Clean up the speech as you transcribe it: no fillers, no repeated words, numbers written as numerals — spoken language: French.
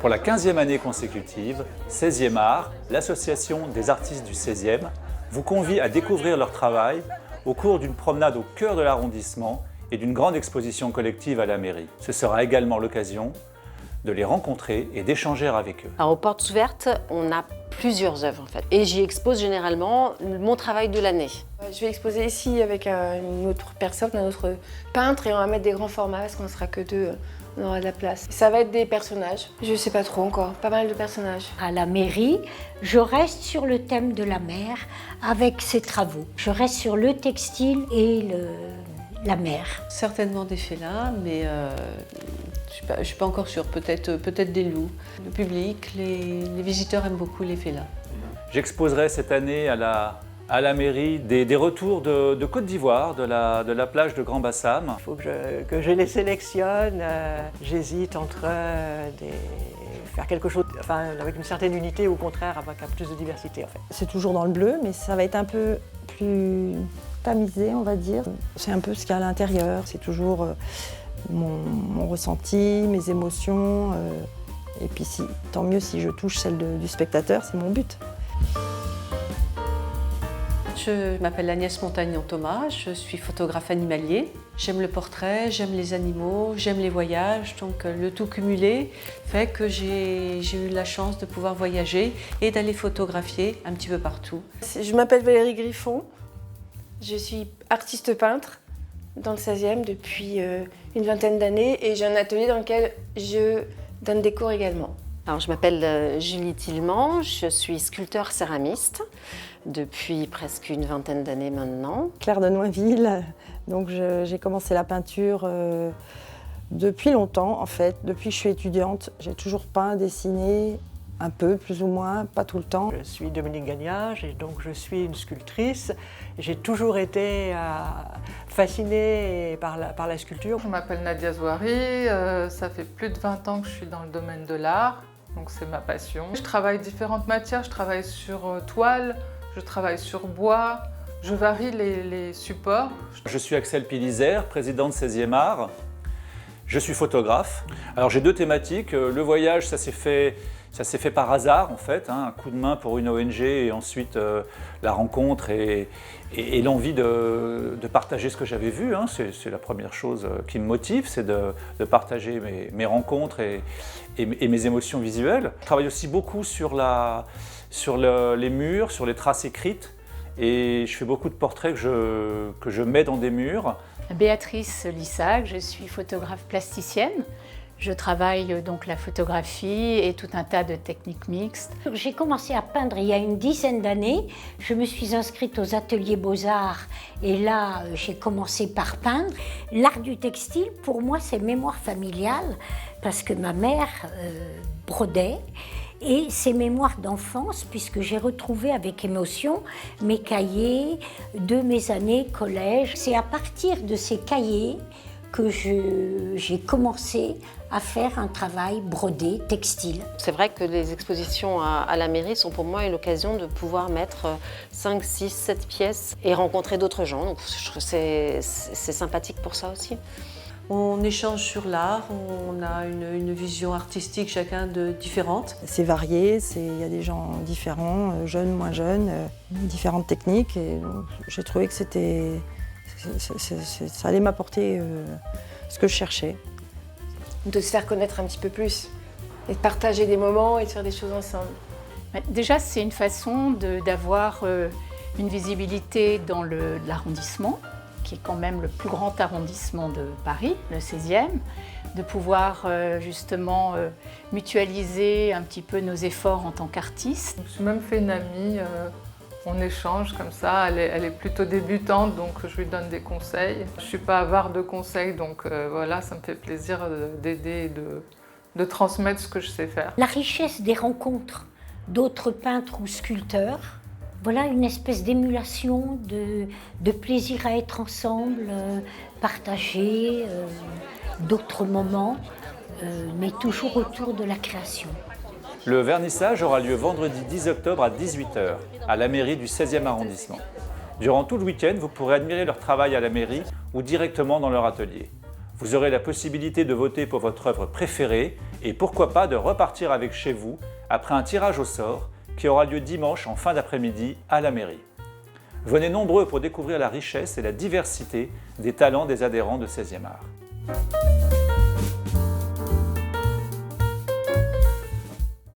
Pour la 15e année consécutive, 16e Art, l'association des artistes du 16e, vous convie à découvrir leur travail au cours d'une promenade au cœur de l'arrondissement et d'une grande exposition collective à la mairie. Ce sera également l'occasion de les rencontrer et d'échanger avec eux. Alors, aux Portes Ouvertes, on a plusieurs œuvres en fait. Et j'y expose généralement mon travail de l'année. Je vais exposer ici avec une autre personne, un autre peintre, et on va mettre des grands formats parce qu'on ne sera que deux, on aura de la place. Ça va être des personnages, je ne sais pas trop encore, pas mal de personnages. À la mairie, je reste sur le thème de la mer avec ses travaux. Je reste sur le textile et la mer. Certainement des félins, mais je ne suis pas encore sûre, peut-être des loups. Le public, les visiteurs aiment beaucoup les félins. J'exposerai cette année à la mairie des retours de Côte d'Ivoire, de la plage de Grand Bassam. Il faut que je les sélectionne. J'hésite entre faire quelque chose avec une certaine unité ou au contraire avec un peu plus de diversité. En fait. C'est toujours dans le bleu, mais ça va être un peu plus tamisé, on va dire. C'est un peu ce qu'il y a à l'intérieur. C'est toujours mon ressenti, mes émotions. Et puis tant mieux si je touche celle du spectateur, c'est mon but. Je m'appelle Agnès Montagnon-Thomas, je suis photographe animalier. J'aime le portrait, j'aime les animaux, j'aime les voyages, donc le tout cumulé fait que j'ai eu la chance de pouvoir voyager et d'aller photographier un petit peu partout. Je m'appelle Valérie Griffon, je suis artiste peintre dans le 16e depuis une vingtaine d'années et j'ai un atelier dans lequel je donne des cours également. Alors, je m'appelle Julie Tillement, je suis sculpteur céramiste depuis presque une vingtaine d'années maintenant. Claire de Noinville, donc j'ai commencé la peinture depuis longtemps en fait. Depuis que je suis étudiante, j'ai toujours peint, dessiné, un peu, plus ou moins, pas tout le temps. Je suis Dominique Gagnage et donc je suis une sculptrice. J'ai toujours été fascinée par la sculpture. Je m'appelle Nadia Zouari, ça fait plus de 20 ans que je suis dans le domaine de l'art, donc c'est ma passion. Je travaille différentes matières, je travaille sur toile, je travaille sur bois, je varie les supports. Je suis Axel Pilizer, président de 16e Art. Je suis photographe. Alors j'ai deux thématiques. Le voyage, ça s'est fait par hasard en fait, un coup de main pour une ONG et ensuite la rencontre et l'envie de partager ce que j'avais vu. C'est la première chose qui me motive, c'est de partager mes rencontres et mes émotions visuelles. Je travaille aussi beaucoup sur les murs, sur les traces écrites et je fais beaucoup de portraits que je mets dans des murs. Béatrice Lissac, je suis photographe plasticienne. Je travaille donc la photographie et tout un tas de techniques mixtes. J'ai commencé à peindre il y a une dizaine d'années. Je me suis inscrite aux ateliers Beaux-Arts et là, j'ai commencé par peindre. L'art du textile, pour moi, c'est mémoire familiale parce que ma mère brodait. Et ces mémoires d'enfance, puisque j'ai retrouvé avec émotion mes cahiers de mes années collège. C'est à partir de ces cahiers que j'ai commencé à faire un travail brodé, textile. C'est vrai que les expositions à la mairie sont pour moi l'occasion de pouvoir mettre 5, 6, 7 pièces et rencontrer d'autres gens. Donc je trouve que c'est sympathique pour ça aussi. On échange sur l'art, on a une vision artistique chacun différente. C'est varié, il y a des gens différents, jeunes, moins jeunes, différentes techniques. Et j'ai trouvé que ça allait m'apporter ce que je cherchais. De se faire connaître un petit peu plus et de partager des moments et de faire des choses ensemble. Déjà, c'est une façon d'avoir une visibilité dans l'arrondissement, qui est quand même le plus grand arrondissement de Paris, le 16e, de pouvoir justement mutualiser un petit peu nos efforts en tant qu'artistes. Je me suis même fait une amie, on échange comme ça, elle est plutôt débutante, donc je lui donne des conseils. Je ne suis pas avare de conseils, donc voilà, ça me fait plaisir d'aider et de transmettre ce que je sais faire. La richesse des rencontres d'autres peintres ou sculpteurs, voilà une espèce d'émulation, de plaisir à être ensemble, partager d'autres moments, mais toujours autour de la création. Le vernissage aura lieu vendredi 10 octobre à 18 h à la mairie du 16e arrondissement. Durant tout le week-end, vous pourrez admirer leur travail à la mairie ou directement dans leur atelier. Vous aurez la possibilité de voter pour votre œuvre préférée et pourquoi pas de repartir avec chez vous après un tirage au sort qui aura lieu dimanche en fin d'après-midi à la mairie. Venez nombreux pour découvrir la richesse et la diversité des talents des adhérents de 16e art.